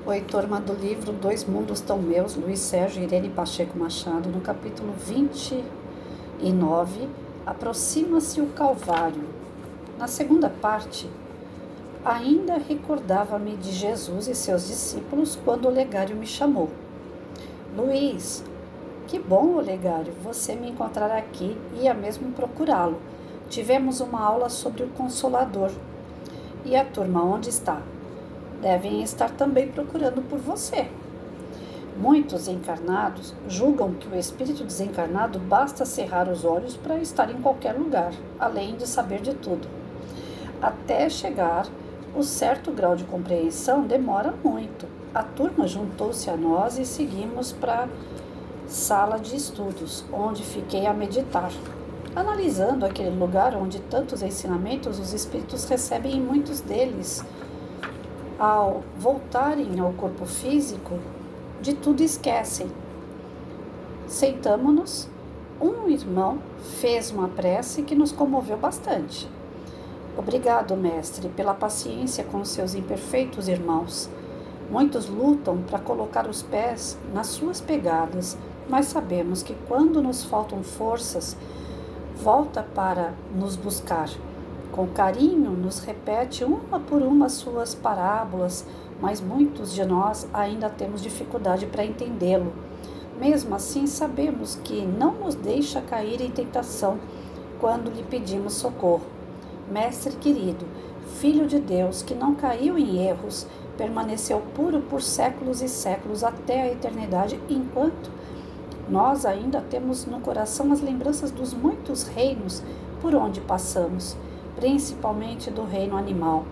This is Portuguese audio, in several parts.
Oi, turma do livro Dois Mundos Tão Meus, Luiz Sérgio e Irene Pacheco Machado, no capítulo 29, aproxima-se o Calvário. Na segunda parte, ainda recordava-me de Jesus e seus discípulos quando o Olegário me chamou. Luiz, que bom, Olegário, você me encontrar aqui, ia mesmo procurá-lo. Tivemos uma aula sobre o Consolador. E a turma, onde está? Devem estar também procurando por você. Muitos encarnados julgam que o espírito desencarnado basta cerrar os olhos para estar em qualquer lugar, além de saber de tudo. Até chegar o certo grau de compreensão demora muito. A turma juntou-se a nós e seguimos para a sala de estudos, onde fiquei a meditar, analisando aquele lugar onde tantos ensinamentos os espíritos recebem e muitos deles, ao voltarem ao corpo físico, de tudo esquecem. Sentamo-nos. Um irmão fez uma prece que nos comoveu bastante. Obrigado, mestre, pela paciência com os seus imperfeitos irmãos. Muitos lutam para colocar os pés nas suas pegadas, mas sabemos que quando nos faltam forças, volta para nos buscar. Com carinho, nos repete uma por uma suas parábolas, mas muitos de nós ainda temos dificuldade para entendê-lo. Mesmo assim, sabemos que não nos deixa cair em tentação quando lhe pedimos socorro. Mestre querido, Filho de Deus, que não caiu em erros, permaneceu puro por séculos e séculos até a eternidade, enquanto nós ainda temos no coração as lembranças dos muitos reinos por onde passamos, principalmente do reino animal.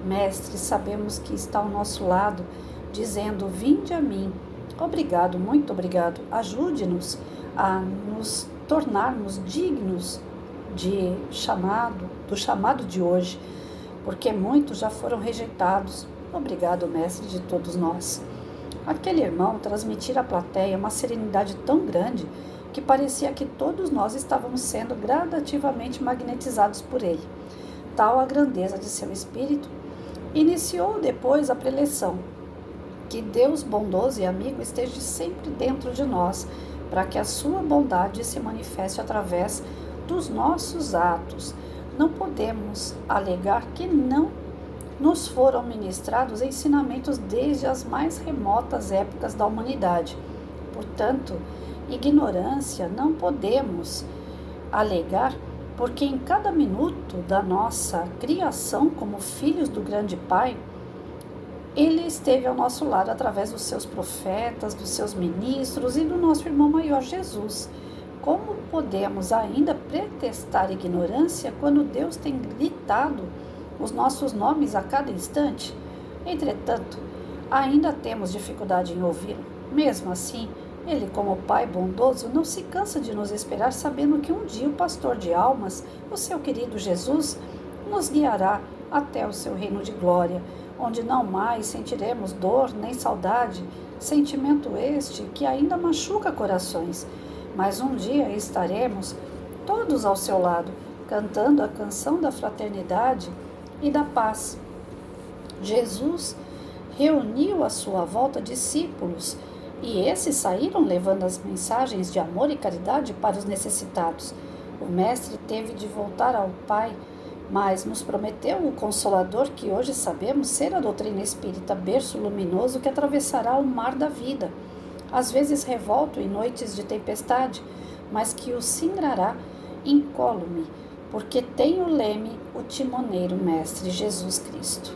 Mestre, sabemos que está ao nosso lado, dizendo: vinde a mim. Obrigado, muito obrigado. Ajude-nos a nos tornarmos dignos do chamado de hoje, porque muitos já foram rejeitados. Obrigado, mestre de todos nós. Aquele irmão transmitira à plateia uma serenidade tão grande que parecia que todos nós estávamos sendo gradativamente magnetizados por ele. Tal a grandeza de seu espírito, iniciou depois a preleção. Que Deus bondoso e amigo esteja sempre dentro de nós, para que a sua bondade se manifeste através dos nossos atos. Não podemos alegar que não nos foram ministrados ensinamentos desde as mais remotas épocas da humanidade. Portanto, ignorância não podemos alegar, porque em cada minuto da nossa criação como filhos do grande Pai, Ele esteve ao nosso lado através dos seus profetas, dos seus ministros e do nosso irmão maior Jesus. Como podemos ainda pretextar ignorância quando Deus tem gritado os nossos nomes a cada instante? Entretanto, ainda temos dificuldade em ouvi-lo. Mesmo assim, Ele, como Pai bondoso, não se cansa de nos esperar, sabendo que um dia o pastor de almas, o seu querido Jesus, nos guiará até o seu reino de glória, onde não mais sentiremos dor nem saudade, sentimento este que ainda machuca corações. Mas um dia estaremos todos ao seu lado, cantando a canção da fraternidade e da paz. Jesus reuniu à sua volta discípulos, e esses saíram levando as mensagens de amor e caridade para os necessitados. O Mestre teve de voltar ao Pai, mas nos prometeu o Consolador, que hoje sabemos ser a doutrina espírita, berço luminoso que atravessará o mar da vida, às vezes revolto em noites de tempestade, mas que o singrará incólume, porque tem o leme, o timoneiro Mestre Jesus Cristo.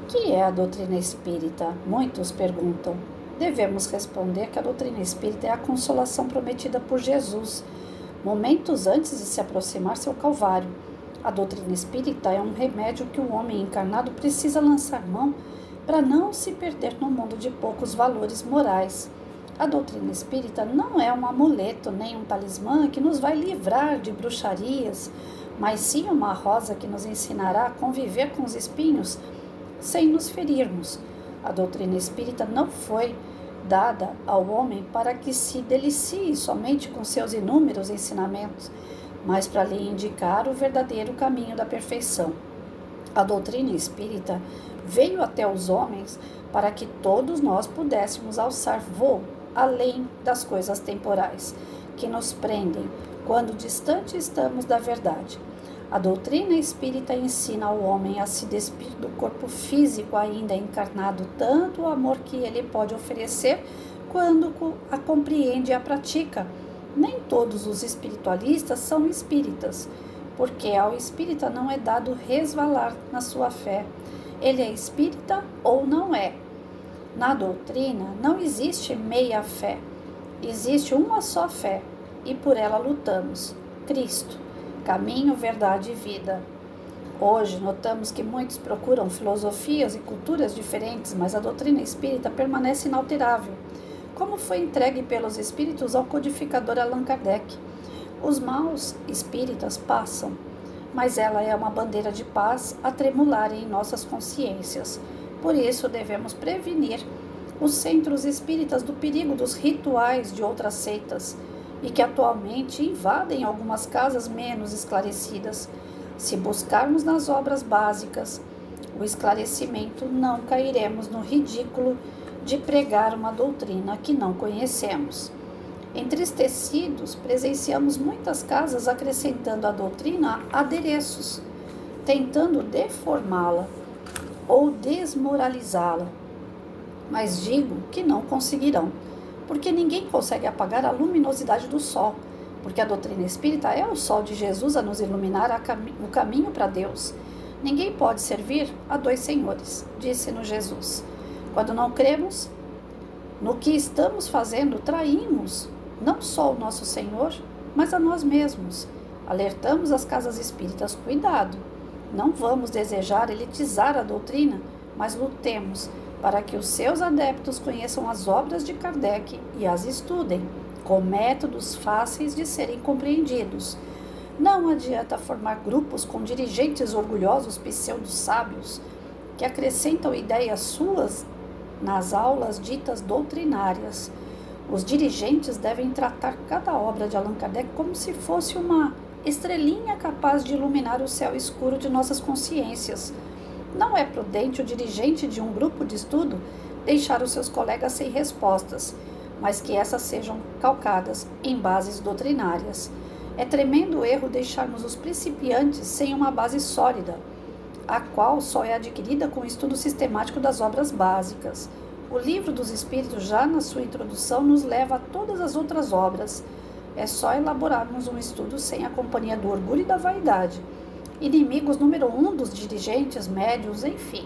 Que é a doutrina espírita? Muitos perguntam. Devemos responder que a doutrina espírita é a consolação prometida por Jesus, momentos antes de se aproximar seu Calvário. A doutrina espírita é um remédio que o homem encarnado precisa lançar mão para não se perder no mundo de poucos valores morais. A doutrina espírita não é um amuleto nem um talismã que nos vai livrar de bruxarias, mas sim uma rosa que nos ensinará a conviver com os espinhos sem nos ferirmos. A doutrina espírita não foi dada ao homem para que se delicie somente com seus inúmeros ensinamentos, mas para lhe indicar o verdadeiro caminho da perfeição. A doutrina espírita veio até os homens para que todos nós pudéssemos alçar voo além das coisas temporais que nos prendem quando distante estamos da verdade. A doutrina espírita ensina ao homem a se despir do corpo físico ainda encarnado, tanto o amor que ele pode oferecer quando a compreende e a pratica. Nem todos os espiritualistas são espíritas, porque ao espírita não é dado resvalar na sua fé. Ele é espírita ou não é. Na doutrina não existe meia fé, existe uma só fé, e por ela lutamos. Cristo, caminho, verdade e vida. Hoje notamos que muitos procuram filosofias e culturas diferentes, mas a doutrina espírita permanece inalterável, como foi entregue pelos espíritos ao codificador Allan Kardec. Os maus espíritas passam, mas ela é uma bandeira de paz a tremular em nossas consciências. Por isso devemos prevenir os centros espíritas do perigo dos rituais de outras seitas, e que atualmente invadem algumas casas menos esclarecidas. Se buscarmos nas obras básicas o esclarecimento, não cairemos no ridículo de pregar uma doutrina que não conhecemos. Entristecidos, presenciamos muitas casas acrescentando à doutrina adereços, tentando deformá-la ou desmoralizá-la. Mas digo que não conseguirão, porque ninguém consegue apagar a luminosidade do sol, porque a doutrina espírita é o sol de Jesus a nos iluminar o caminho para Deus. Ninguém pode servir a dois senhores, disse-nos Jesus. Quando não cremos no que estamos fazendo, traímos não só o nosso Senhor, mas a nós mesmos. Alertamos as casas espíritas, cuidado, não vamos desejar elitizar a doutrina, mas lutemos para que os seus adeptos conheçam as obras de Kardec e as estudem, com métodos fáceis de serem compreendidos. Não adianta formar grupos com dirigentes orgulhosos pseudo-sábios que acrescentam ideias suas nas aulas ditas doutrinárias. Os dirigentes devem tratar cada obra de Allan Kardec como se fosse uma estrelinha capaz de iluminar o céu escuro de nossas consciências. Não é prudente o dirigente de um grupo de estudo deixar os seus colegas sem respostas, mas que essas sejam calcadas em bases doutrinárias. É tremendo erro deixarmos os principiantes sem uma base sólida, a qual só é adquirida com o estudo sistemático das obras básicas. O Livro dos Espíritos, já na sua introdução, nos leva a todas as outras obras. É só elaborarmos um estudo sem a companhia do orgulho e da vaidade. Inimigos número 1 dos dirigentes, médiuns, enfim,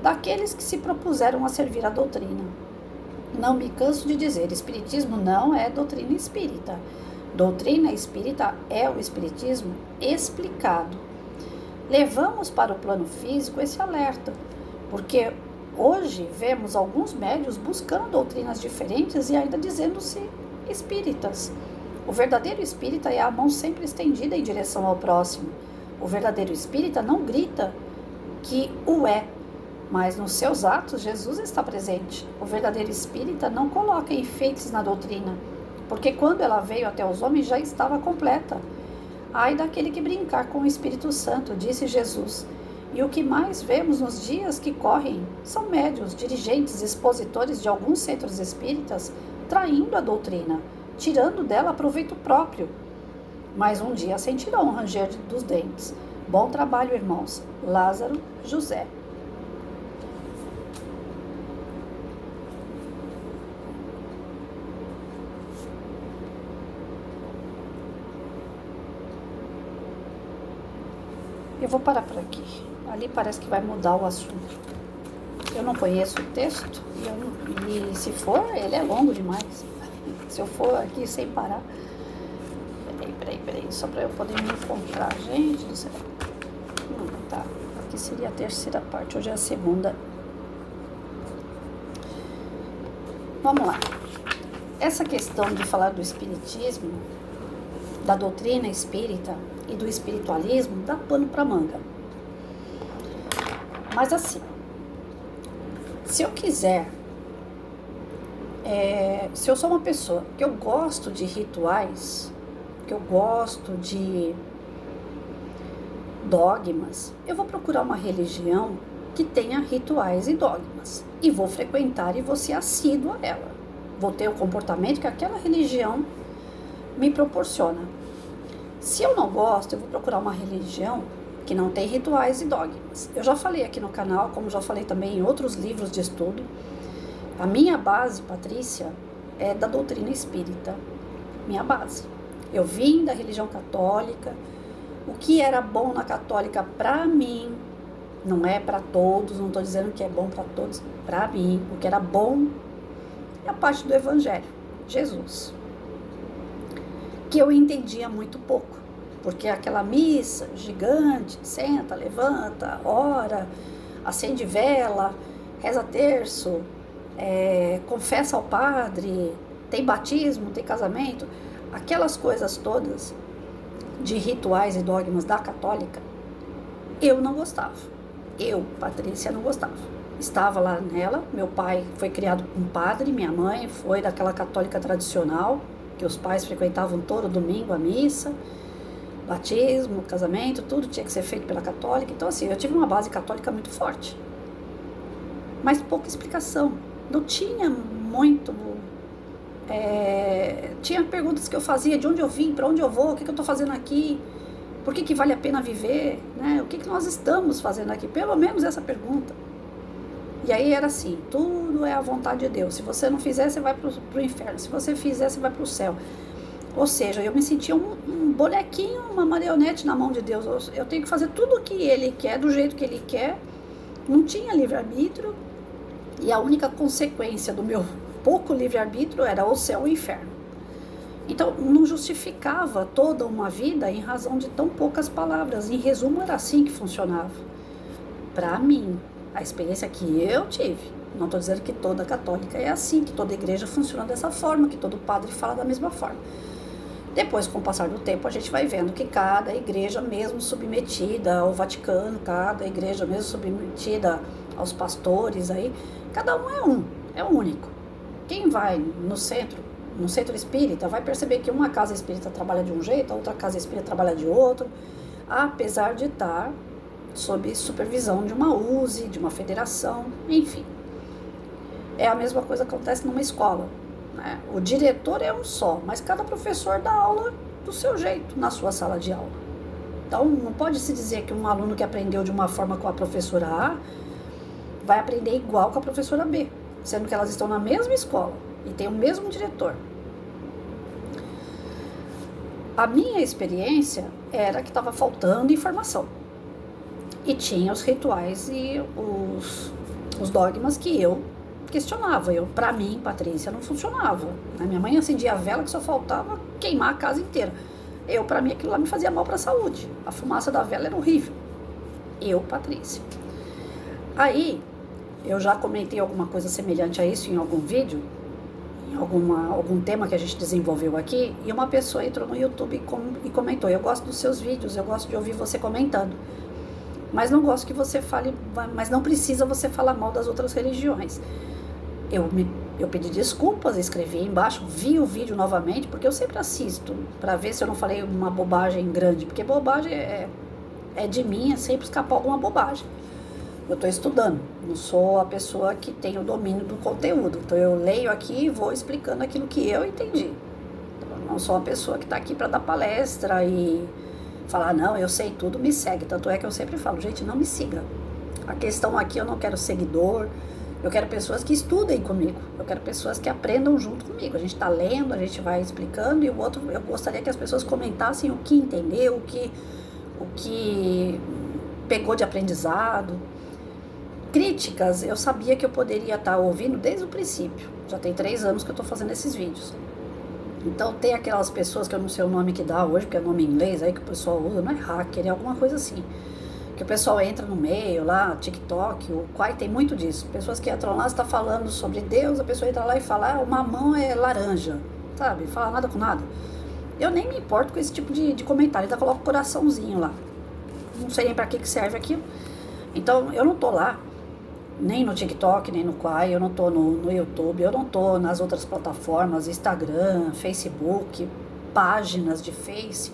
daqueles que se propuseram a servir a doutrina. Não me canso de dizer, espiritismo não é doutrina espírita. Doutrina espírita é o espiritismo explicado. Levamos para o plano físico esse alerta, porque hoje vemos alguns médiuns buscando doutrinas diferentes e ainda dizendo-se espíritas. O verdadeiro espírita é a mão sempre estendida em direção ao próximo. O verdadeiro espírita não grita que o é, mas nos seus atos Jesus está presente. O verdadeiro espírita não coloca enfeites na doutrina, porque quando ela veio até os homens já estava completa. Ai daquele que brincar com o Espírito Santo, disse Jesus. E o que mais vemos nos dias que correm são médiuns, dirigentes, expositores de alguns centros espíritas traindo a doutrina, tirando dela proveito próprio. Mas um dia sentirão o ranger dos dentes. Bom trabalho, irmãos. Lázaro José. Eu vou parar por aqui. Ali parece que vai mudar o assunto. Eu não conheço o texto e se for, ele é longo demais. Se eu for aqui sem parar... Peraí, só para eu poder me encontrar. Gente do céu. Não, tá. Aqui seria a terceira parte, hoje é a segunda. Vamos lá. Essa questão de falar do espiritismo, da doutrina espírita e do espiritualismo, dá pano para manga. Mas assim, se eu quiser, se eu sou uma pessoa que eu gosto de rituais, que eu gosto de dogmas, eu vou procurar uma religião que tenha rituais e dogmas. E vou frequentar e vou ser assíduo a ela. Vou ter o comportamento que aquela religião me proporciona. Se eu não gosto, eu vou procurar uma religião que não tem rituais e dogmas. Eu já falei aqui no canal, como já falei também em outros livros de estudo, a minha base, Patrícia, é da doutrina espírita. Minha base. Eu vim da religião católica. O que era bom na católica para mim, não é para todos, não estou dizendo que é bom para todos, para mim, o que era bom é a parte do evangelho, Jesus. Que eu entendia muito pouco. Porque aquela missa gigante, senta, levanta, ora, acende vela, reza terço, confessa ao padre, tem batismo, tem casamento, aquelas coisas todas de rituais e dogmas da católica, eu não gostava. Eu, Patrícia, não gostava. Estava lá nela, meu pai foi criado com um padre, minha mãe foi daquela católica tradicional, que os pais frequentavam todo domingo a missa, batismo, casamento, tudo tinha que ser feito pela católica. Então assim, eu tive uma base católica muito forte, mas pouca explicação, não tinha muito, tinha perguntas que eu fazia, de onde eu vim, para onde eu vou, o que eu estou fazendo aqui, por que vale a pena viver, né? O que nós estamos fazendo aqui, pelo menos essa pergunta. E aí era assim, tudo é a vontade de Deus, se você não fizer, você vai pro inferno, se você fizer, você vai pro céu. Ou seja, eu me sentia um bonequinho, uma marionete na mão de Deus. Eu tenho que fazer tudo o que Ele quer, do jeito que Ele quer. Não tinha livre-arbítrio. E a única consequência do meu pouco livre-arbítrio era o céu ou o inferno. Então, não justificava toda uma vida em razão de tão poucas palavras. Em resumo, era assim que funcionava. Para mim, a experiência que eu tive. Não estou dizendo que toda católica é assim, que toda igreja funciona dessa forma, que todo padre fala da mesma forma. Depois, com o passar do tempo, a gente vai vendo que cada igreja mesmo submetida ao Vaticano, cada igreja mesmo submetida aos pastores, aí, cada um é único. Quem vai no centro espírita, vai perceber que uma casa espírita trabalha de um jeito, a outra casa espírita trabalha de outro, apesar de estar sob supervisão de uma USE, de uma federação, enfim. É a mesma coisa que acontece numa escola. O diretor é um só, mas cada professor dá aula do seu jeito na sua sala de aula. Então, não pode se dizer que um aluno que aprendeu de uma forma com a professora A vai aprender igual com a professora B, sendo que elas estão na mesma escola e tem o mesmo diretor. A minha experiência era que estava faltando informação. E tinha os rituais e os dogmas que eu questionava. Para mim, Patrícia, não funcionava. Minha mãe acendia a vela que só faltava queimar a casa inteira. Para mim, aquilo lá me fazia mal para a saúde. A fumaça da vela era horrível. Patrícia. Aí, eu já comentei alguma coisa semelhante a isso em algum vídeo, em algum tema que a gente desenvolveu aqui, e uma pessoa entrou no YouTube e comentou: eu gosto dos seus vídeos, eu gosto de ouvir você comentando, mas não gosto que você fale, mas não precisa você falar mal das outras religiões. Eu pedi desculpas, escrevi embaixo, vi o vídeo novamente, porque eu sempre assisto para ver se eu não falei uma bobagem grande, porque bobagem é de mim, é sempre escapar alguma bobagem. Eu estou estudando, não sou a pessoa que tem o domínio do conteúdo, então eu leio aqui e vou explicando aquilo que eu entendi. Então, não sou uma pessoa que está aqui para dar palestra e falar, não, eu sei tudo, me segue. Tanto é que eu sempre falo, gente, não me siga. A questão aqui, eu não quero seguidor, eu quero pessoas que estudem comigo, eu quero pessoas que aprendam junto comigo. A gente está lendo, a gente vai explicando, e o outro, eu gostaria que as pessoas comentassem o que entendeu, o que pegou de aprendizado. Críticas, eu sabia que eu poderia estar ouvindo desde o princípio. Já tem 3 anos que eu estou fazendo esses vídeos. Então tem aquelas pessoas que eu não sei o nome que dá hoje, porque é nome em inglês aí que o pessoal usa, não é hacker, é alguma coisa assim. Que o pessoal entra no meio lá, TikTok, o Quai tem muito disso. Pessoas que entram lá, você está falando sobre Deus, a pessoa entra lá e fala, o mamão é laranja, sabe? Fala nada com nada. Eu nem me importo com esse tipo de comentário, ainda coloco coraçãozinho lá. Não sei nem para que serve aquilo. Então eu não tô lá, nem no TikTok, nem no Quai, eu não tô no YouTube, eu não tô nas outras plataformas, Instagram, Facebook, páginas de Face.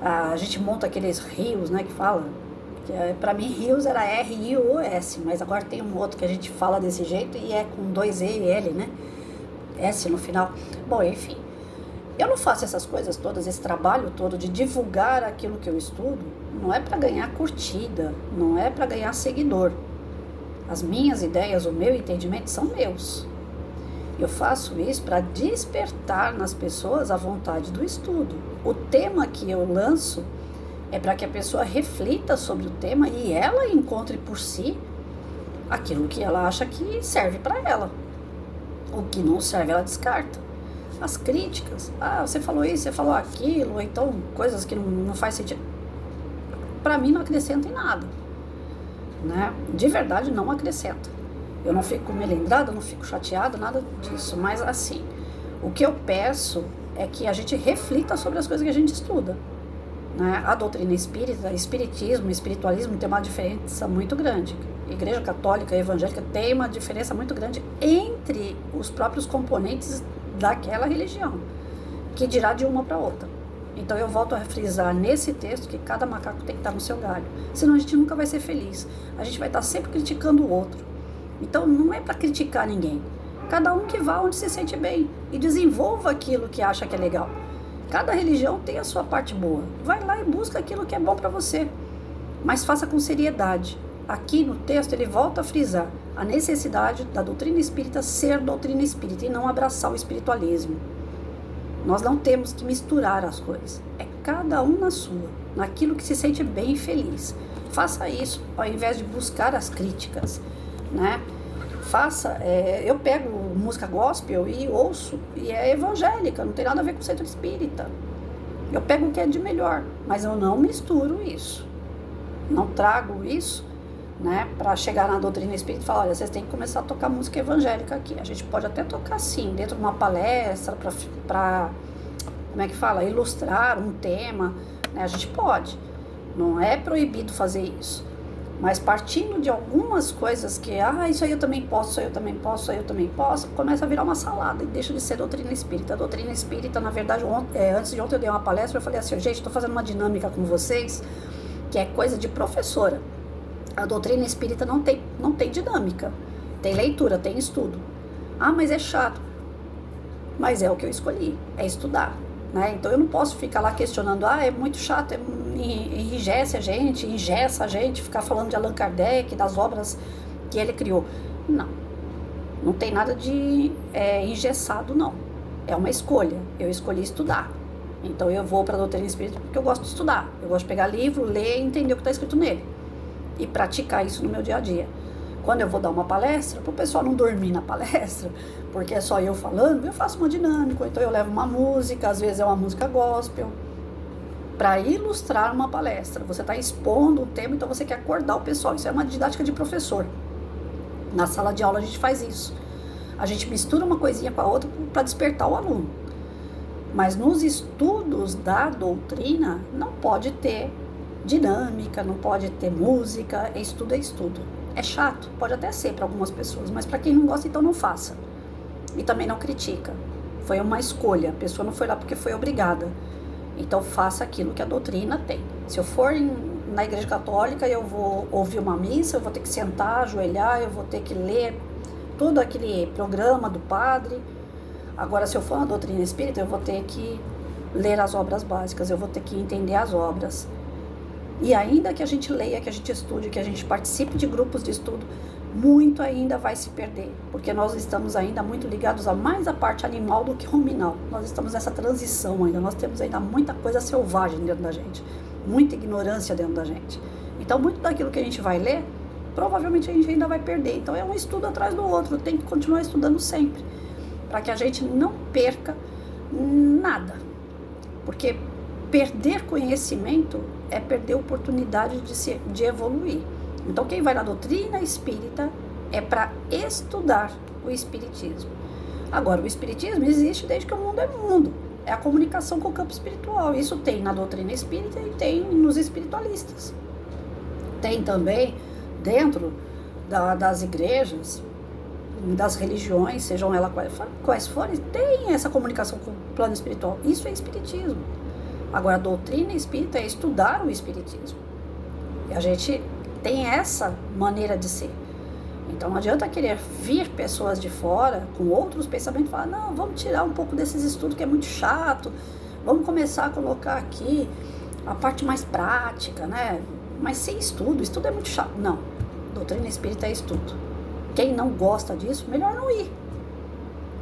A gente monta aqueles rios, né, que fala, Para mim, Rios era R-I-O-S, mas agora tem um outro que a gente fala desse jeito e é com 2 E e L, né? S no final. Bom, enfim, eu não faço essas coisas todas, esse trabalho todo de divulgar aquilo que eu estudo, não é para ganhar curtida, não é para ganhar seguidor. As minhas ideias, o meu entendimento são meus. Eu faço isso para despertar nas pessoas a vontade do estudo. O tema que eu lanço é para que a pessoa reflita sobre o tema e ela encontre por si aquilo que ela acha que serve para ela. O que não serve, ela descarta. As críticas, você falou isso, você falou aquilo, ou então coisas que não faz sentido, para mim não acrescenta em nada, né? De verdade não acrescenta. Eu não fico melindrada, não fico chateada, nada disso, mas assim, o que eu peço é que a gente reflita sobre as coisas que a gente estuda, né? A doutrina espírita, espiritismo, espiritualismo tem uma diferença muito grande. Igreja católica e evangélica tem uma diferença muito grande entre os próprios componentes daquela religião, que dirá de uma para outra. Então eu volto a frisar nesse texto que cada macaco tem que estar no seu galho, senão a gente nunca vai ser feliz, a gente vai estar sempre criticando o outro. Então não é para criticar ninguém, cada um que vá onde se sente bem e desenvolva aquilo que acha que é legal. Cada religião tem a sua parte boa, vai lá e busca aquilo que é bom para você, mas faça com seriedade. Aqui no texto ele volta a frisar a necessidade da doutrina espírita ser doutrina espírita e não abraçar o espiritualismo. Nós não temos que misturar as coisas, é cada um na sua, naquilo que se sente bem e feliz. Faça isso ao invés de buscar as críticas, né? Eu pego música gospel e ouço, e é evangélica, não tem nada a ver com o centro espírita. Eu pego o que é de melhor, mas eu não misturo isso, não trago isso, né, para chegar na doutrina espírita e falar, olha, vocês têm que começar a tocar música evangélica aqui. A gente pode até tocar sim, dentro de uma palestra, para como é que fala, ilustrar um tema, né, a gente pode, não é proibido fazer isso, mas partindo de algumas coisas que, isso aí eu também posso, isso aí eu também posso, isso aí eu também posso, começa a virar uma salada e deixa de ser doutrina espírita. A doutrina espírita, na verdade, antes de ontem eu dei uma palestra, eu falei assim, gente, estou fazendo uma dinâmica com vocês, que é coisa de professora. A doutrina espírita não tem dinâmica, tem leitura, tem estudo. Mas é chato. Mas é o que eu escolhi, é estudar, né? Então eu não posso ficar lá questionando, é muito chato, enrijece a gente, engessa a gente, ficar falando de Allan Kardec, das obras que ele criou. Não tem nada de engessado, não. É uma escolha, eu escolhi estudar. Então eu vou para a doutrina espírita porque eu gosto de estudar, eu gosto de pegar livro, ler e entender o que está escrito nele. E praticar isso no meu dia a dia. Quando eu vou dar uma palestra, para o pessoal não dormir na palestra, porque é só eu falando, eu faço uma dinâmica, então eu levo uma música, às vezes é uma música gospel, para ilustrar uma palestra. Você está expondo o tema, então você quer acordar o pessoal. Isso é uma didática de professor. Na sala de aula a gente faz isso. A gente mistura uma coisinha com a outra para despertar o aluno. Mas nos estudos da doutrina não pode ter dinâmica, não pode ter música, estudo é estudo. É chato, pode até ser para algumas pessoas, mas para quem não gosta, então não faça. E também não critica. Foi uma escolha, a pessoa não foi lá porque foi obrigada. Então faça aquilo que a doutrina tem. Se eu for na igreja católica, eu vou ouvir uma missa, eu vou ter que sentar, ajoelhar, eu vou ter que ler todo aquele programa do padre. Agora, se eu for na doutrina espírita, eu vou ter que ler as obras básicas, eu vou ter que entender as obras. E ainda que a gente leia, que a gente estude, que a gente participe de grupos de estudo, muito ainda vai se perder, porque nós estamos ainda muito ligados a mais a parte animal do que ruminal. Nós estamos nessa transição ainda, nós temos ainda muita coisa selvagem dentro da gente, muita ignorância dentro da gente. Então, muito daquilo que a gente vai ler, provavelmente a gente ainda vai perder. Então, é um estudo atrás do outro, tem que continuar estudando sempre, para que a gente não perca nada, porque perder conhecimento é perder a oportunidade de evoluir. Então, quem vai na doutrina espírita é para estudar o espiritismo. Agora, o espiritismo existe desde que o mundo é mundo. É a comunicação com o campo espiritual. Isso tem na doutrina espírita e tem nos espiritualistas. Tem também dentro das igrejas, das religiões, sejam elas quais forem, tem essa comunicação com o plano espiritual. Isso é espiritismo. Agora, a doutrina espírita é estudar o espiritismo. E a gente tem essa maneira de ser. Então não adianta querer vir pessoas de fora com outros pensamentos e falar, não, vamos tirar um pouco desses estudos que é muito chato, vamos começar a colocar aqui a parte mais prática, né? Mas sem estudo é muito chato. Não, doutrina espírita é estudo. Quem não gosta disso, melhor não ir.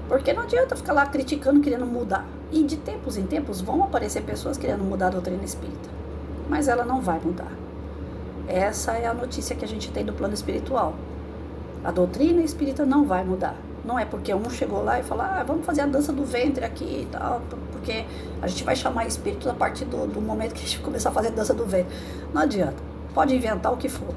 Porque não adianta ficar lá criticando, querendo mudar. E de tempos em tempos vão aparecer pessoas querendo mudar a doutrina espírita. Mas ela não vai mudar. Essa é a notícia que a gente tem do plano espiritual. A doutrina espírita não vai mudar. Não é porque um chegou lá e falou, vamos fazer a dança do ventre aqui e tal, porque a gente vai chamar espírito a partir do momento que a gente começar a fazer a dança do ventre. Não adianta. Pode inventar o que for.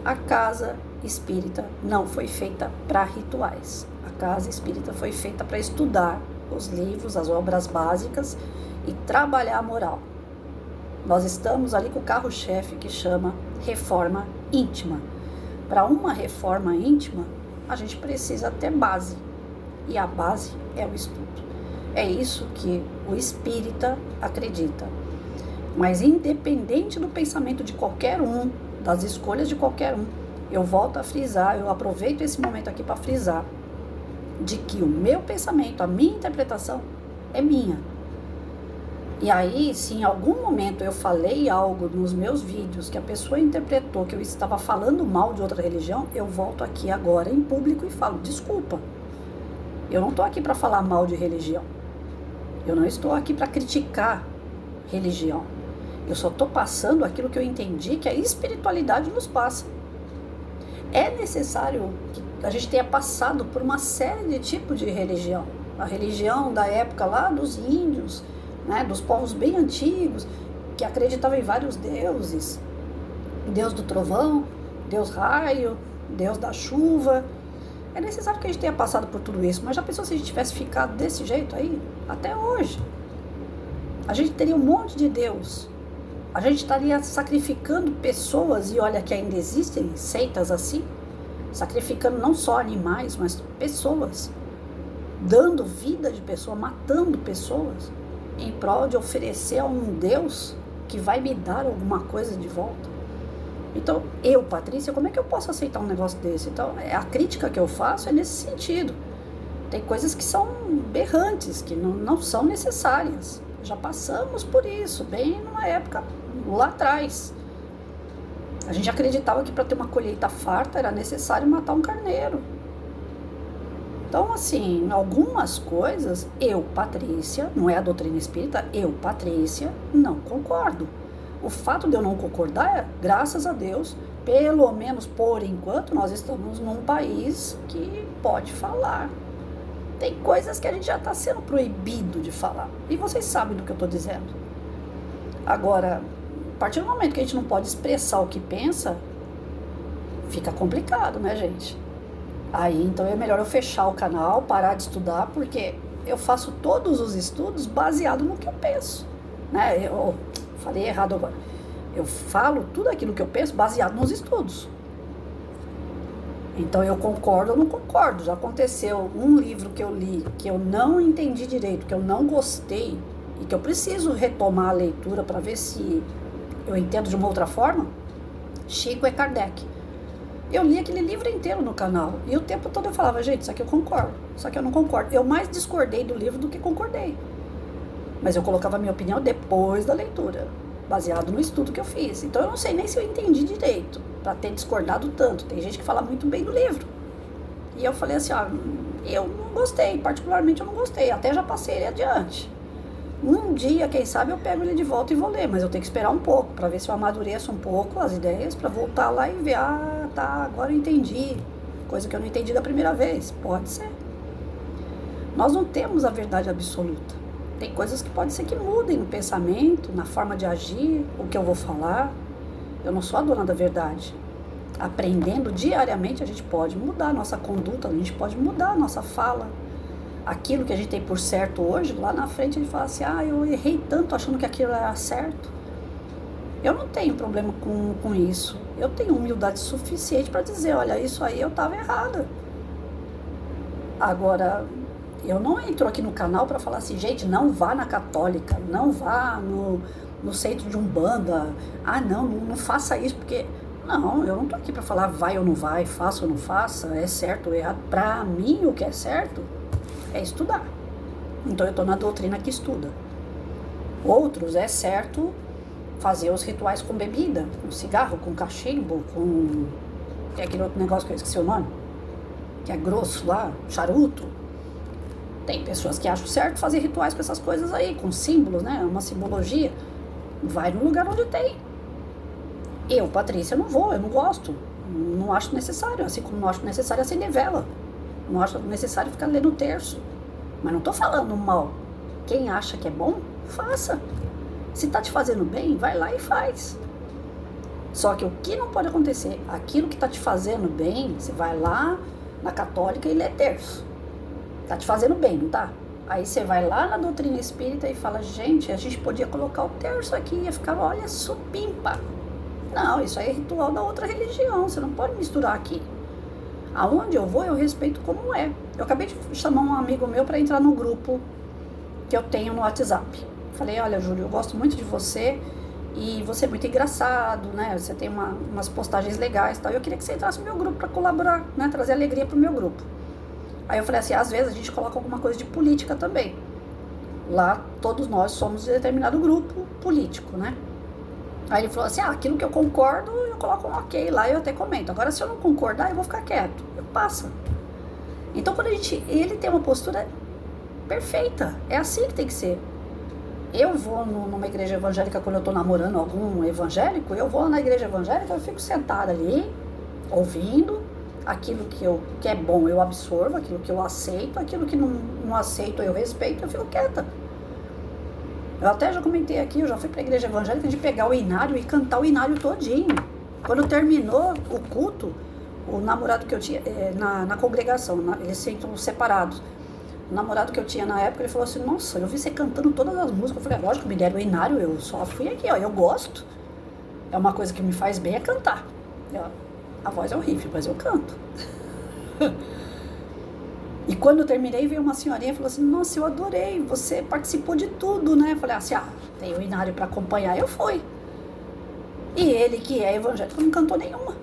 A casa espírita não foi feita para rituais. A casa espírita foi feita para estudar os livros, as obras básicas e trabalhar a moral. Nós estamos ali com o carro-chefe que chama reforma íntima. Para uma reforma íntima, a gente precisa ter base. E a base é o estudo. É isso que o espírita acredita. Mas independente do pensamento de qualquer um, das escolhas de qualquer um, eu volto a frisar, eu aproveito esse momento aqui para frisar, de que o meu pensamento, a minha interpretação é minha. E aí, se em algum momento eu falei algo nos meus vídeos que a pessoa interpretou que eu estava falando mal de outra religião, eu volto aqui agora em público e falo, desculpa, eu não estou aqui para falar mal de religião. Eu não estou aqui para criticar religião. Eu só estou passando aquilo que eu entendi que a espiritualidade nos passa. É necessário que a gente tenha passado por uma série de tipos de religião. A religião da época lá dos índios, né, dos povos bem antigos, que acreditavam em vários deuses. Deus do trovão, Deus raio, Deus da chuva. É necessário que a gente tenha passado por tudo isso. Mas já pensou se a gente tivesse ficado desse jeito aí? Até hoje. A gente teria um monte de Deus. A gente estaria sacrificando pessoas, e olha que ainda existem seitas assim, sacrificando não só animais, mas pessoas, dando vida de pessoa, matando pessoas, em prol de oferecer a um Deus que vai me dar alguma coisa de volta. Então, eu, Patrícia, como é que eu posso aceitar um negócio desse? Então, a crítica que eu faço é nesse sentido. Tem coisas que são berrantes, que não são necessárias. Já passamos por isso, bem numa época lá atrás. A gente acreditava que para ter uma colheita farta era necessário matar um carneiro. Então, assim, algumas coisas, eu, Patrícia, não é a doutrina espírita, eu, Patrícia, não concordo. O fato de eu não concordar é, graças a Deus, pelo menos por enquanto, nós estamos num país que pode falar. Tem coisas que a gente já está sendo proibido de falar. E vocês sabem do que eu estou dizendo. Agora, a partir do momento que a gente não pode expressar o que pensa, fica complicado, né, gente? Aí, então, é melhor eu fechar o canal, parar de estudar, porque eu faço todos os estudos baseado no que eu penso, né? Eu falei errado agora. Eu falo tudo aquilo que eu penso baseado nos estudos. Então, eu concordo ou não concordo. Já aconteceu um livro que eu li, que eu não entendi direito, que eu não gostei, e que eu preciso retomar a leitura para ver se eu entendo de uma outra forma. Chico e Kardec. Eu li aquele livro inteiro no canal, e o tempo todo eu falava, gente, isso aqui eu concordo, isso aqui eu não concordo. Eu mais discordei do livro do que concordei. Mas eu colocava a minha opinião depois da leitura, baseado no estudo que eu fiz. Então eu não sei nem se eu entendi direito, para ter discordado tanto. Tem gente que fala muito bem do livro. E eu falei assim, eu não gostei, particularmente eu não gostei, até já passei ele adiante. Um dia, quem sabe, eu pego ele de volta e vou ler, mas eu tenho que esperar um pouco, para ver se eu amadureço um pouco as ideias, para voltar lá e ver, tá, agora eu entendi, coisa que eu não entendi da primeira vez. Pode ser. Nós não temos a verdade absoluta. Tem coisas que pode ser que mudem no pensamento, na forma de agir, o que eu vou falar. Eu não sou a dona da verdade. Aprendendo diariamente, a gente pode mudar a nossa conduta, a gente pode mudar a nossa fala. Aquilo que a gente tem por certo hoje, lá na frente a gente fala assim, eu errei tanto achando que aquilo era certo. Eu não tenho problema com isso. Eu tenho humildade suficiente para dizer, olha, isso aí eu estava errada. Agora, eu não entro aqui no canal para falar assim, gente, não vá na católica, não vá no centro de Umbanda. Ah, não faça isso, porque... Não, eu não tô aqui para falar vai ou não vai, faça ou não faça, é certo ou errado. Para mim, o que é certo é estudar. Então eu tô na doutrina que estuda. Outros, é certo fazer os rituais com bebida, com cigarro, com cachimbo, com... Tem aquele outro negócio que eu esqueci o nome, que é grosso lá, charuto. Tem pessoas que acham certo fazer rituais com essas coisas aí, com símbolos, né? Uma simbologia. Vai no lugar onde tem. Eu, Patrícia, não vou, eu não gosto. Não acho necessário, assim como não acho necessário acender vela. Não acho necessário ficar lendo o terço. Mas não tô falando mal. Quem acha que é bom, faça. Se tá te fazendo bem, vai lá e faz. Só que o que não pode acontecer, aquilo que tá te fazendo bem, você vai lá na católica e lê terço. Tá te fazendo bem, não tá? Aí você vai lá na doutrina espírita e fala, gente, a gente podia colocar o terço aqui, ia ficar, olha, supimpa. Não, isso aí é ritual da outra religião, você não pode misturar aqui. Aonde eu vou, eu respeito como é. Eu acabei de chamar um amigo meu para entrar no grupo que eu tenho no WhatsApp. Falei, olha, Júlio, eu gosto muito de você e você é muito engraçado, né? Você tem umas postagens legais e tal. Eu queria que você entrasse no meu grupo para colaborar, né? Trazer alegria pro meu grupo. Aí eu falei assim, às vezes a gente coloca alguma coisa de política também. Lá todos nós somos de determinado grupo político, né? Aí ele falou assim, aquilo que eu concordo, eu coloco um ok lá e eu até comento. Agora, se eu não concordar, eu vou ficar quieto. Eu passo. Então, quando ele tem uma postura perfeita, é assim que tem que ser. Eu vou numa igreja evangélica, quando eu tô namorando algum evangélico, eu vou na igreja evangélica, eu fico sentada ali, ouvindo. Aquilo que é bom, eu absorvo. Aquilo que eu aceito, aquilo que não aceito, eu respeito, eu fico quieta. Eu até já comentei aqui, eu já fui pra igreja evangélica de pegar o inário e cantar o inário todinho. Quando terminou o culto, o namorado que eu tinha na congregação, eles sentam separados. O namorado que eu tinha na época, ele falou assim, nossa, eu vi você cantando todas as músicas. Eu falei, lógico, me deram o inário, eu só fui aqui, ó, eu gosto. É uma coisa que me faz bem, é cantar. A voz é horrível, mas eu canto. E quando eu terminei, veio uma senhorinha e falou assim, nossa, eu adorei, você participou de tudo, né? Eu falei assim, tem o inário para acompanhar, eu fui. E ele, que é evangélico, não cantou nenhuma.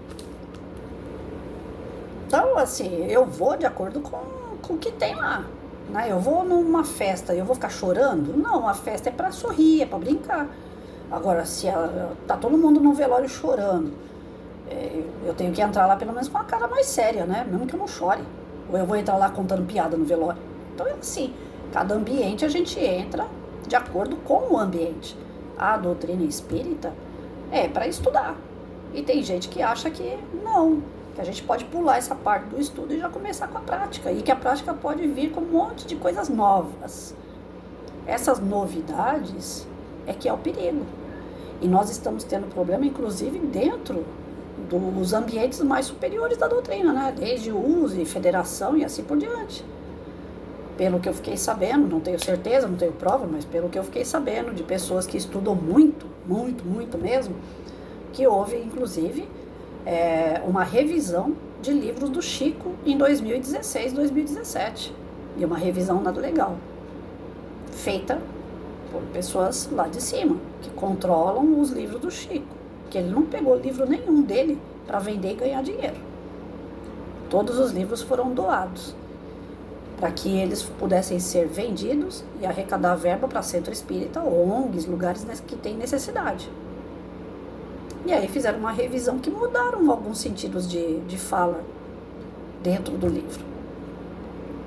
Então, assim, eu vou de acordo com o que tem lá, né? Eu vou numa festa, eu vou ficar chorando? Não, a festa é para sorrir, é para brincar. Agora, se tá todo mundo no velório chorando, eu tenho que entrar lá pelo menos com a cara mais séria, né? Mesmo que eu não chore. Ou eu vou entrar lá contando piada no velório. Então é assim, cada ambiente a gente entra de acordo com o ambiente. A doutrina espírita é para estudar. E tem gente que acha que não, que a gente pode pular essa parte do estudo e já começar com a prática. E que a prática pode vir com um monte de coisas novas. Essas novidades é que é o perigo. E nós estamos tendo problema, inclusive, dentro dos ambientes mais superiores da doutrina, né? Desde USE, federação e assim por diante. Pelo que eu fiquei sabendo, não tenho certeza, não tenho prova, mas pelo que eu fiquei sabendo de pessoas que estudam muito, muito, muito mesmo, que houve, inclusive, uma revisão de livros do Chico em 2016, 2017. E uma revisão nada legal. Feita por pessoas lá de cima, que controlam os livros do Chico. Que ele não pegou livro nenhum dele para vender e ganhar dinheiro. Todos os livros foram doados para que eles pudessem ser vendidos e arrecadar verba para centro espírita, ONGs, lugares que têm necessidade. E aí fizeram uma revisão que mudaram alguns sentidos de fala dentro do livro.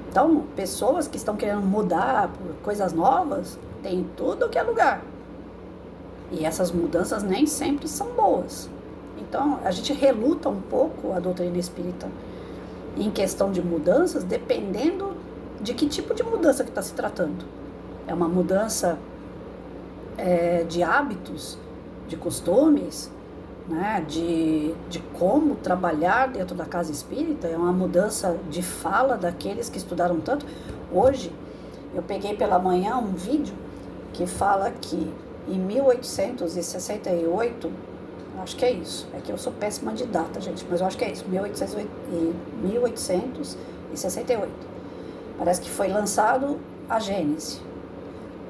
Então, pessoas que estão querendo mudar por coisas novas, tem tudo que é lugar. E essas mudanças nem sempre são boas. Então, a gente reluta um pouco a doutrina espírita em questão de mudanças, dependendo de que tipo de mudança que está se tratando. É uma mudança de hábitos, de costumes, né, de como trabalhar dentro da casa espírita, é uma mudança de fala daqueles que estudaram tanto. Hoje, eu peguei pela manhã um vídeo que fala que em 1868, acho que é isso, é que eu sou péssima de data, gente, mas eu acho que é isso, 1868. Parece que foi lançado a Gênese.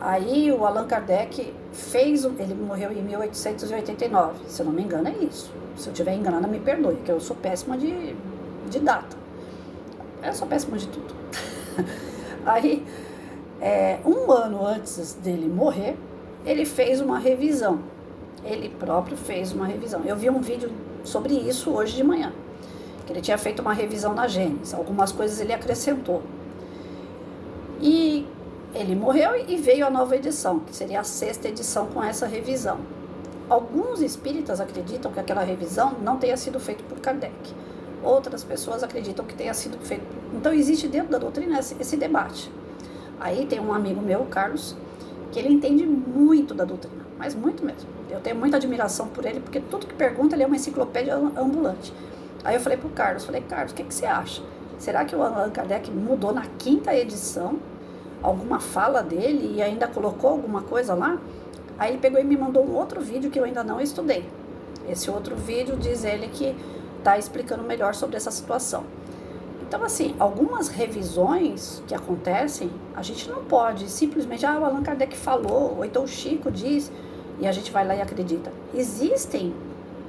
Aí o Allan Kardec ele morreu em 1889, se eu não me engano é isso. Se eu estiver enganada, me perdoe, que eu sou péssima de data. Eu sou péssima de tudo. Aí, um ano antes dele morrer, ele fez uma revisão. Ele próprio fez uma revisão. Eu vi um vídeo sobre isso hoje de manhã, que ele tinha feito uma revisão na Gênesis. Algumas coisas ele acrescentou. E ele morreu e veio a nova edição, que seria a 6ª edição com essa revisão. Alguns espíritas acreditam que aquela revisão não tenha sido feita por Kardec. Outras pessoas acreditam que tenha sido feito. Então existe dentro da doutrina esse debate. Aí tem um amigo meu, o Carlos, que ele entende muito da doutrina, mas muito mesmo. Eu tenho muita admiração por ele, porque tudo que pergunta ele é uma enciclopédia ambulante. Aí eu falei pro Carlos, Carlos, o que você acha? Será que o Allan Kardec mudou na 5ª edição alguma fala dele e ainda colocou alguma coisa lá? Aí ele pegou e me mandou um outro vídeo que eu ainda não estudei. Esse outro vídeo diz ele que está explicando melhor sobre essa situação. Então, assim, algumas revisões que acontecem, a gente não pode simplesmente, o Allan Kardec falou, ou então o Chico diz, e a gente vai lá e acredita. Existem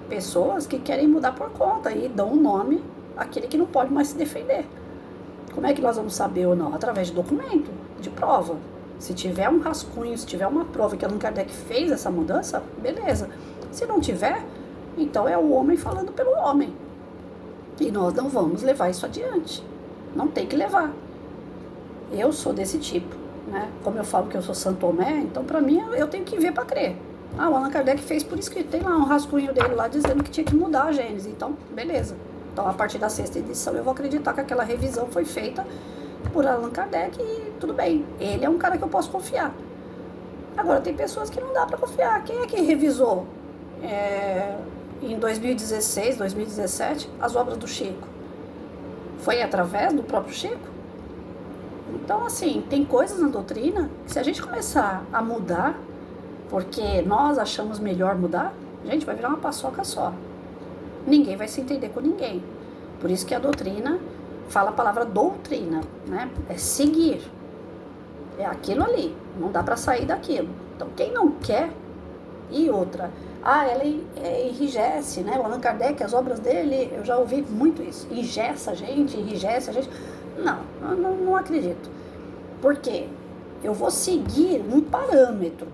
pessoas que querem mudar por conta e dão um nome àquele que não pode mais se defender. Como é que nós vamos saber ou não? Através de documento, de prova. Se tiver um rascunho, se tiver uma prova que Allan Kardec fez essa mudança, beleza. Se não tiver, então é o homem falando pelo homem. E nós não vamos levar isso adiante. Não tem que levar. Eu sou desse tipo, né? Como eu falo que eu sou Santo Tomé, então para mim eu tenho que ver para crer. O Allan Kardec fez por escrito. Tem lá um rascunho dele lá dizendo que tinha que mudar a Gênesis. Então, beleza. Então, a partir da 6ª edição, eu vou acreditar que aquela revisão foi feita por Allan Kardec e tudo bem. Ele é um cara que eu posso confiar. Agora, tem pessoas que não dá para confiar. Quem é que revisou em 2016, 2017, as obras do Chico? Foi através do próprio Chico? Então, assim, tem coisas na doutrina que se a gente começar a mudar, porque nós achamos melhor mudar, a gente vai virar uma paçoca só. Ninguém vai se entender com ninguém. Por isso que a doutrina fala a palavra doutrina, né? É seguir. É aquilo ali. Não dá para sair daquilo. Então, quem não quer, e outra, ela enrijece, né? O Allan Kardec, as obras dele, eu já ouvi muito isso. Enrijece a gente. Não acredito. Por quê? Eu vou seguir um parâmetro,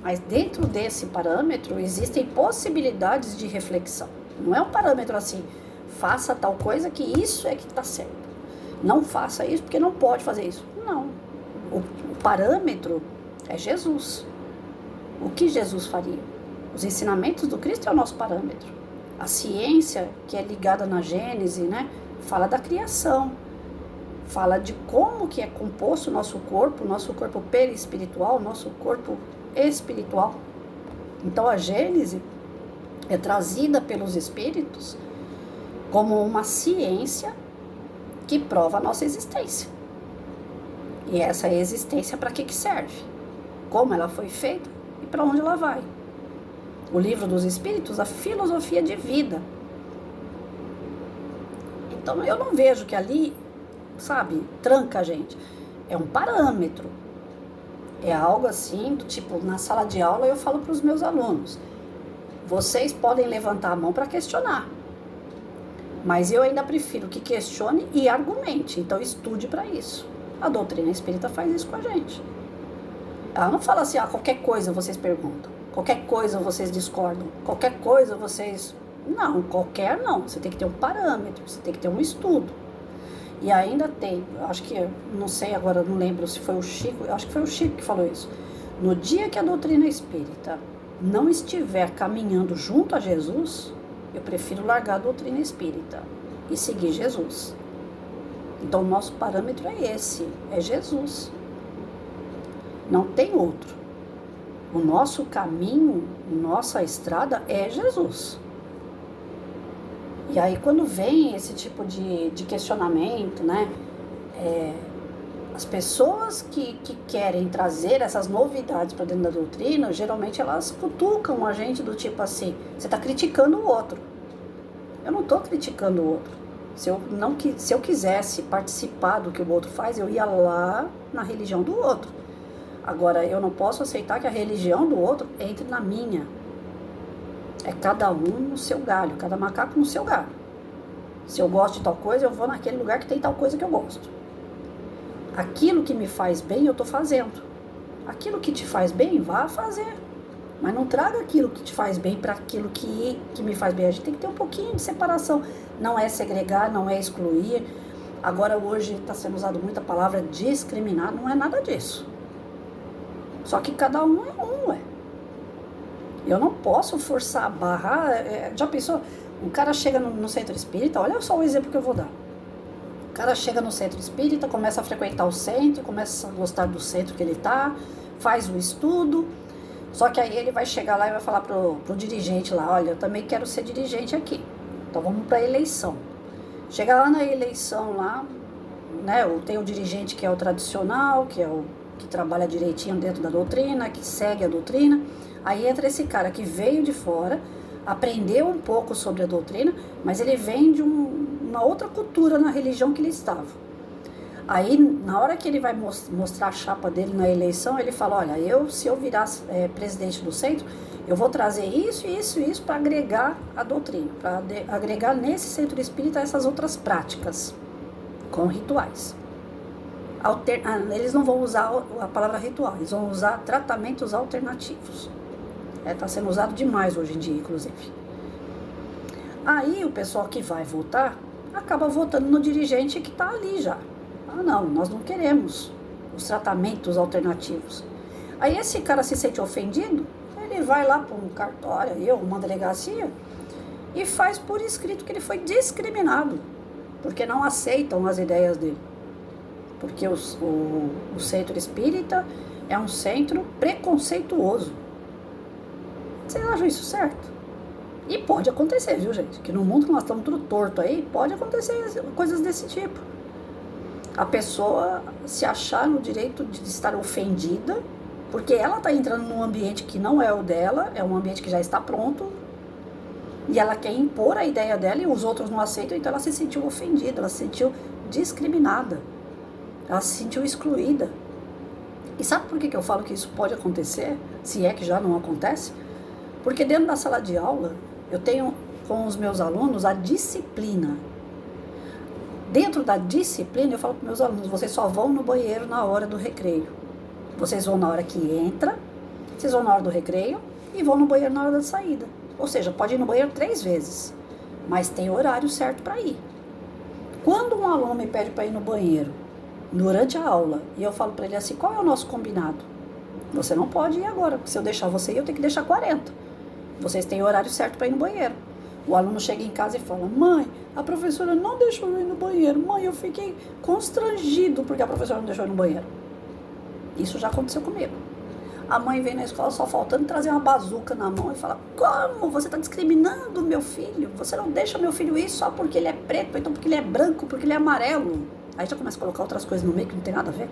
mas dentro desse parâmetro existem possibilidades de reflexão. Não é um parâmetro assim, faça tal coisa que isso é que está certo. Não faça isso porque não pode fazer isso. Não. O parâmetro é Jesus. O que Jesus faria? Os ensinamentos do Cristo é o nosso parâmetro. A ciência, que é ligada na Gênese, né, fala da criação. Fala de como que é composto o nosso corpo perispiritual, nosso corpo espiritual. Então a Gênese é trazida pelos espíritos como uma ciência que prova a nossa existência. E essa existência para que serve? Como ela foi feita e para onde ela vai? O livro dos espíritos, a filosofia de vida. Então eu não vejo que ali, tranca a gente. É um parâmetro. É algo assim, do tipo, na sala de aula eu falo para os meus alunos, vocês podem levantar a mão para questionar, mas eu ainda prefiro que questione e argumente, então estude para isso. A doutrina espírita faz isso com a gente. Ela não fala assim, qualquer coisa vocês perguntam, qualquer coisa vocês discordam, qualquer coisa vocês... Não, qualquer não, você tem que ter um parâmetro, você tem que ter um estudo. E ainda tem, acho que, não sei agora, não lembro se foi o Chico, acho que foi o Chico que falou isso. No dia que a doutrina espírita não estiver caminhando junto a Jesus, eu prefiro largar a doutrina espírita e seguir Jesus. Então o nosso parâmetro é esse, é Jesus. Não tem outro. O nosso caminho, nossa estrada é Jesus. E aí quando vem esse tipo de questionamento, né? As pessoas que querem trazer essas novidades para dentro da doutrina, geralmente elas cutucam a gente do tipo assim, você está criticando o outro. Eu não estou criticando o outro. Se eu quisesse participar do que o outro faz, eu ia lá na religião do outro. Agora, eu não posso aceitar que a religião do outro entre na minha. É cada um no seu galho, cada macaco no seu galho. Se eu gosto de tal coisa, eu vou naquele lugar que tem tal coisa que eu gosto. Aquilo que me faz bem, eu estou fazendo. Aquilo que te faz bem, vá fazer. Mas não traga aquilo que te faz bem para aquilo que me faz bem. A gente tem que ter um pouquinho de separação. Não é segregar, não é excluir. Agora, hoje, está sendo usado muito a palavra discriminar. Não é nada disso. Só que cada um é um, ué. Eu não posso forçar a barra. Já pensou? Um cara chega no centro espírita, olha só o exemplo que eu vou dar. O cara chega no centro espírita, começa a frequentar o centro, começa a gostar do centro que ele está, faz o estudo. Só que aí ele vai chegar lá e vai falar pro dirigente lá, olha, eu também quero ser dirigente aqui. Então vamos para a eleição. Chega lá na eleição lá, né? Tem o dirigente que é o tradicional, que é o que trabalha direitinho dentro da doutrina, que segue a doutrina. Aí entra esse cara que veio de fora, aprendeu um pouco sobre a doutrina, mas ele vem de uma outra cultura na religião que ele estava. Aí, na hora que ele vai mostrar a chapa dele na eleição, ele fala, olha, se eu virar presidente do centro, eu vou trazer isso, isso e isso para agregar a doutrina, para agregar nesse centro espírita essas outras práticas, com rituais. Eles não vão usar a palavra ritual, eles vão usar tratamentos alternativos. Está sendo usado demais hoje em dia, inclusive. Aí o pessoal que vai votar, acaba votando no dirigente que está ali já. Não, nós não queremos os tratamentos alternativos. Aí esse cara se sente ofendido, ele vai lá para um cartório, uma delegacia, e faz por escrito que ele foi discriminado, porque não aceitam as ideias dele. Porque o centro espírita é um centro preconceituoso. Vocês acham isso certo? E pode acontecer, viu, gente? Que no mundo que nós estamos tudo torto aí, pode acontecer coisas desse tipo. A pessoa se achar no direito de estar ofendida, porque ela está entrando num ambiente que não é o dela, é um ambiente que já está pronto, e ela quer impor a ideia dela e os outros não aceitam, então ela se sentiu ofendida, ela se sentiu discriminada, ela se sentiu excluída. E sabe por que eu falo que isso pode acontecer, se é que já não acontece? Porque dentro da sala de aula, eu tenho com os meus alunos a disciplina. Dentro da disciplina, eu falo para meus alunos, vocês só vão no banheiro na hora do recreio. Vocês vão na hora que entra, vocês vão na hora do recreio e vão no banheiro na hora da saída. Ou seja, pode ir no banheiro 3 vezes, mas tem horário certo para ir. Quando um aluno me pede para ir no banheiro durante a aula, e eu falo para ele assim, qual é o nosso combinado? Você não pode ir agora, porque se eu deixar você ir, eu tenho que deixar 40. Vocês têm horário certo para ir no banheiro. O aluno chega em casa e fala, mãe, a professora não deixou eu ir no banheiro. Mãe, eu fiquei constrangido porque a professora não deixou eu ir no banheiro. Isso já aconteceu comigo. A mãe vem na escola só faltando trazer uma bazuca na mão e fala, como? Você está discriminando o meu filho? Você não deixa meu filho ir só porque ele é preto, então porque ele é branco, porque ele é amarelo. Aí já começa a colocar outras coisas no meio que não tem nada a ver.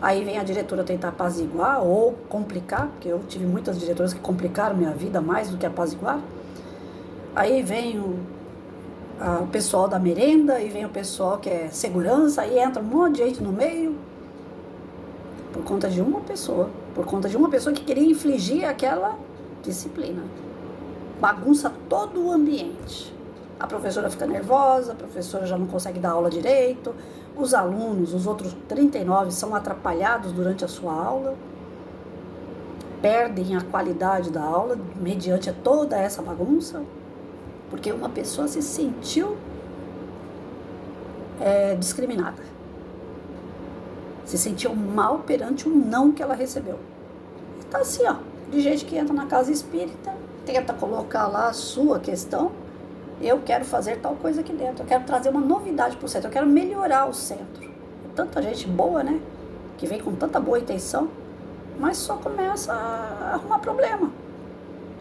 Aí vem a diretora tentar apaziguar ou complicar, porque eu tive muitas diretoras que complicaram minha vida mais do que apaziguar. Aí vem o pessoal da merenda, aí vem o pessoal que é segurança, aí entra um monte de gente no meio, por conta de uma pessoa que queria infligir aquela disciplina. Bagunça todo o ambiente. A professora fica nervosa, a professora já não consegue dar aula direito, os alunos, os outros 39, são atrapalhados durante a sua aula, perdem a qualidade da aula mediante toda essa bagunça, porque uma pessoa se sentiu discriminada, se sentiu mal perante um não que ela recebeu. E tá assim, de gente que entra na casa espírita, tenta colocar lá a sua questão. Eu quero fazer tal coisa aqui dentro, eu quero trazer uma novidade para o centro, eu quero melhorar o centro. Tanta gente boa, né, que vem com tanta boa intenção, mas só começa a arrumar problema.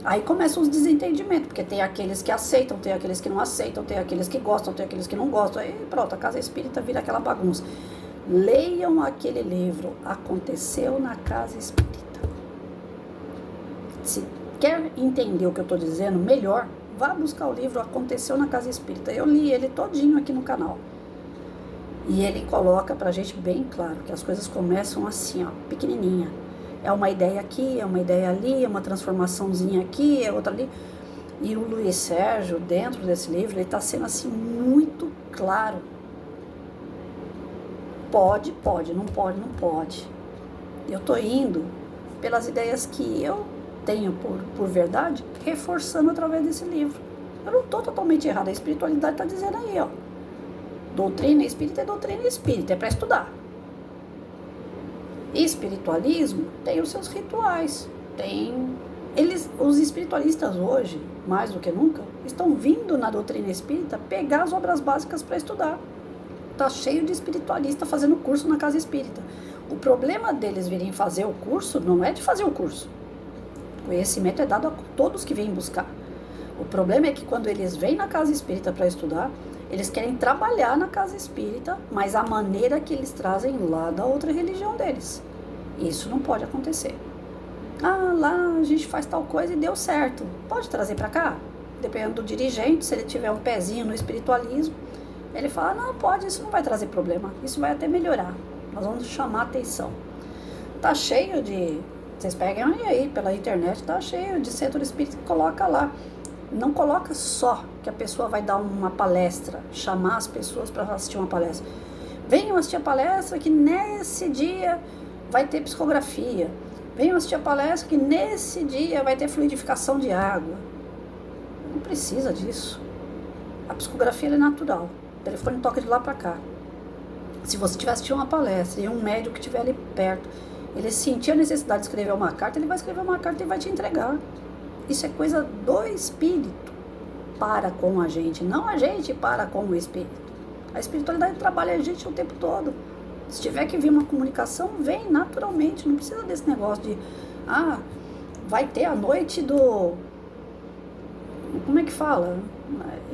Aí começam os desentendimentos, porque tem aqueles que aceitam, tem aqueles que não aceitam, tem aqueles que gostam, tem aqueles que não gostam. Aí pronto, a casa espírita vira aquela bagunça. Leiam aquele livro, Aconteceu na Casa Espírita. Se quer entender o que eu estou dizendo melhor, vá buscar o livro Aconteceu na Casa Espírita. Eu li ele todinho aqui no canal. E ele coloca pra gente bem claro que as coisas começam assim, ó, pequenininha. É uma ideia aqui, é uma ideia ali, é uma transformaçãozinha aqui, é outra ali. E o Luiz Sérgio, dentro desse livro, ele está sendo assim muito claro. Pode, pode, não pode, não pode. Eu estou indo pelas ideias que eu tenho por verdade, reforçando através desse livro. Eu não estou totalmente errado, a espiritualidade está dizendo aí, ó. Doutrina espírita é doutrina espírita, é para estudar. Espiritualismo tem os seus rituais, os espiritualistas hoje, mais do que nunca, estão vindo na doutrina espírita pegar as obras básicas para estudar. Tá cheio de espiritualista fazendo curso na casa espírita. O problema deles virem fazer o curso não é de fazer o curso. O conhecimento é dado a todos que vêm buscar. O problema é que quando eles vêm na casa espírita para estudar, eles querem trabalhar na casa espírita, mas a maneira que eles trazem lá da outra religião deles. Isso não pode acontecer. Ah, lá a gente faz tal coisa e deu certo. Pode trazer para cá? Dependendo do dirigente, se ele tiver um pezinho no espiritualismo, ele fala, não, pode, isso não vai trazer problema, isso vai até melhorar. Nós vamos chamar atenção. Tá cheio de... Vocês peguem aí pela internet, tá cheio de centro espírita que coloca lá. Não coloca só que a pessoa vai dar uma palestra, chamar as pessoas para assistir uma palestra. Venham assistir a palestra que nesse dia vai ter psicografia. Venham assistir a palestra que nesse dia vai ter fluidificação de água. Não precisa disso. A psicografia é natural. O telefone toca de lá para cá. Se você estiver assistindo uma palestra e um médico que estiver ali perto, ele sentir a necessidade de escrever uma carta, ele vai escrever uma carta e vai te entregar. Isso é coisa do espírito para com a gente, não a gente para com o espírito. A espiritualidade trabalha a gente o tempo todo. Se tiver que vir uma comunicação, vem naturalmente, não precisa desse negócio de, vai ter a noite do... Como é que fala?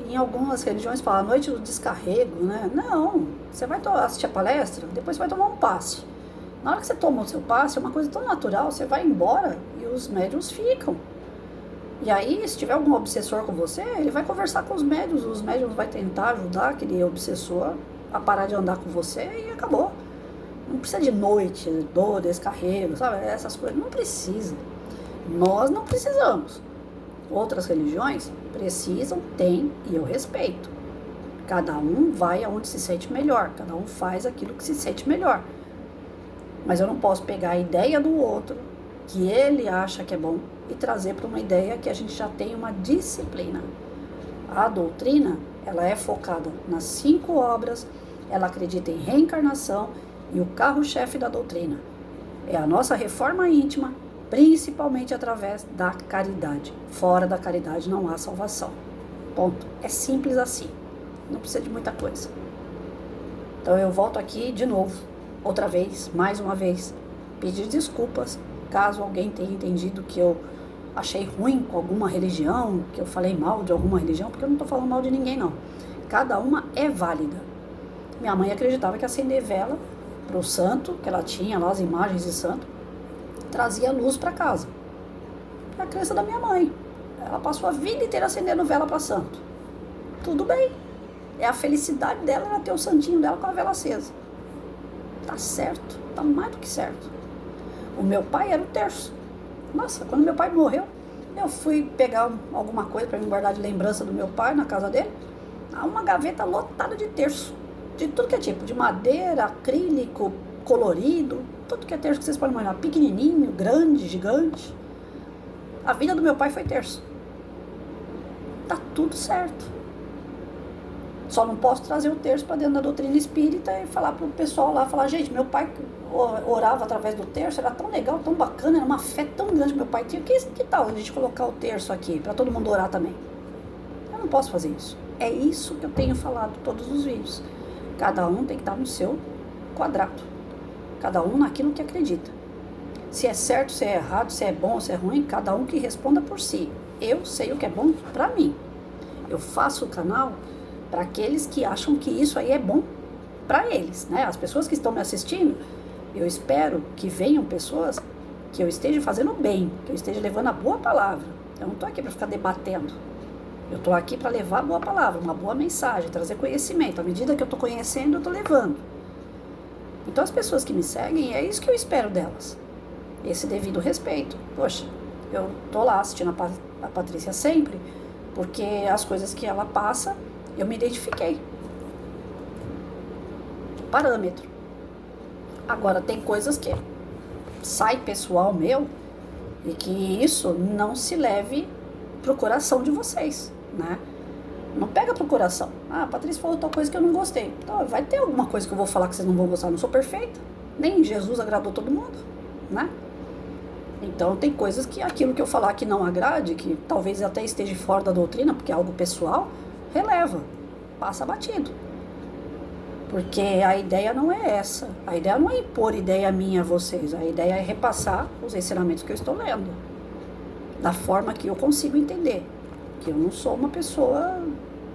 Em algumas religiões fala a noite do descarrego, né? Não, você vai assistir a palestra, depois você vai tomar um passe. Na hora que você toma o seu passe, é uma coisa tão natural, você vai embora e os médiuns ficam. E aí, se tiver algum obsessor com você, ele vai conversar com os médiuns vão tentar ajudar aquele obsessor a parar de andar com você e acabou. Não precisa de noite, dor, descarrego, sabe? Essas coisas, não precisa. Nós não precisamos. Outras religiões precisam, têm, e eu respeito. Cada um vai aonde se sente melhor, cada um faz aquilo que se sente melhor. Mas eu não posso pegar a ideia do outro, que ele acha que é bom, e trazer para uma ideia que a gente já tem uma disciplina. A doutrina, ela é focada nas 5 obras, ela acredita em reencarnação, e o carro-chefe da doutrina é a nossa reforma íntima, principalmente através da caridade. Fora da caridade não há salvação. Ponto. É simples assim. Não precisa de muita coisa. Então eu volto aqui de novo, outra vez, mais uma vez, pedir desculpas caso alguém tenha entendido que eu achei ruim com alguma religião, que eu falei mal de alguma religião, porque eu não estou falando mal de ninguém, não. Cada uma é válida. Minha mãe acreditava que acender vela para o santo, que ela tinha lá as imagens de santo, trazia luz para casa. É a crença da minha mãe. Ela passou a vida inteira acendendo vela para santo. Tudo bem. É a felicidade dela, ela ter o santinho dela com a vela acesa. Tá certo, tá mais do que certo. O meu pai era o terço. Nossa, quando meu pai morreu, eu fui pegar alguma coisa para me guardar de lembrança do meu pai na casa dele. Há uma gaveta lotada de terço. De tudo que é tipo, de madeira, acrílico, colorido, tudo que é terço que vocês podem imaginar, pequenininho, grande, gigante. A vida do meu pai foi terço. Tá tudo certo. Só não posso trazer o terço para dentro da doutrina espírita e falar pro pessoal lá, falar, gente, meu pai orava através do terço, era tão legal, tão bacana, era uma fé tão grande que meu pai tinha. Que tal a gente colocar o terço aqui, para todo mundo orar também? Eu não posso fazer isso. É isso que eu tenho falado em todos os vídeos. Cada um tem que estar no seu quadrado. Cada um naquilo que acredita. Se é certo, se é errado, se é bom, se é ruim, cada um que responda por si. Eu sei o que é bom para mim. Eu faço o canal para aqueles que acham que isso aí é bom para eles, né? As pessoas que estão me assistindo, eu espero que venham pessoas que eu esteja fazendo bem, que eu esteja levando a boa palavra. Eu não estou aqui para ficar debatendo. Eu estou aqui para levar a boa palavra, uma boa mensagem, trazer conhecimento. À medida que eu estou conhecendo, eu estou levando. Então as pessoas que me seguem, é isso que eu espero delas. Esse devido respeito. Poxa, eu estou lá assistindo a Patrícia sempre, porque as coisas que ela passa, eu me identifiquei. Parâmetro. Agora, tem coisas que sai pessoal meu e que isso não se leve pro coração de vocês, né? Não pega pro coração. Ah, a Patrícia falou tal coisa que eu não gostei. Então, vai ter alguma coisa que eu vou falar que vocês não vão gostar. Eu não sou perfeita. Nem Jesus agradou todo mundo, né? Então, tem coisas que aquilo que eu falar que não agrade, que talvez até esteja fora da doutrina, porque é algo pessoal, releva, passa batido. Porque a ideia não é essa. A ideia não é impor ideia minha a vocês. A ideia é repassar os ensinamentos que eu estou lendo. Da forma que eu consigo entender. Que eu não sou uma pessoa,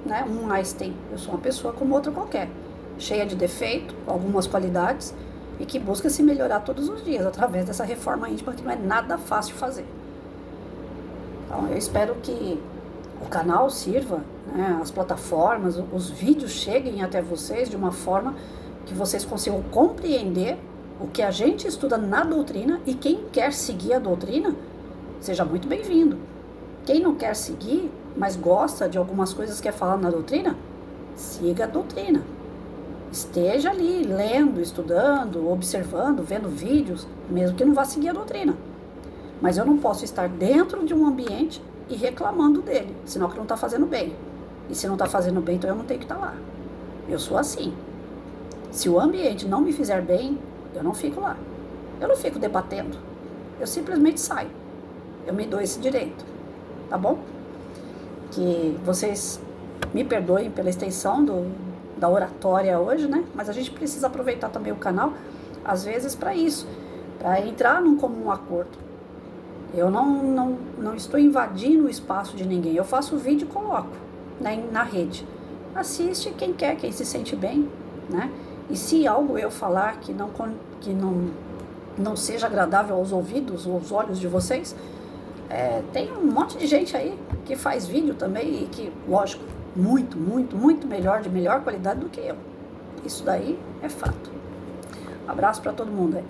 né, um Einstein. Eu sou uma pessoa como outra qualquer. Cheia de defeito, com algumas qualidades. E que busca se melhorar todos os dias. Através dessa reforma íntima que não é nada fácil de fazer. Então eu espero que o canal sirva, né, as plataformas, os vídeos cheguem até vocês de uma forma que vocês consigam compreender o que a gente estuda na doutrina, e quem quer seguir a doutrina, seja muito bem-vindo. Quem não quer seguir, mas gosta de algumas coisas que é falado na doutrina, siga a doutrina. Esteja ali lendo, estudando, observando, vendo vídeos, mesmo que não vá seguir a doutrina. Mas eu não posso estar dentro de um ambiente e reclamando dele, senão que não está fazendo bem. E se não está fazendo bem, então eu não tenho que estar lá. Eu sou assim. Se o ambiente não me fizer bem, eu não fico lá. Eu não fico debatendo. Eu simplesmente saio. Eu me dou esse direito. Tá bom? Que vocês me perdoem pela extensão da oratória hoje, né? Mas a gente precisa aproveitar também o canal, às vezes, para isso. Para entrar num comum acordo. Eu não estou invadindo o espaço de ninguém. Eu faço o vídeo e coloco, né, na rede. Assiste quem quer, quem se sente bem, né? E se algo eu falar que não seja agradável aos ouvidos ou aos olhos de vocês, tem um monte de gente aí que faz vídeo também e que, lógico, muito, muito, muito melhor, de melhor qualidade do que eu. Isso daí é fato. Abraço para todo mundo aí.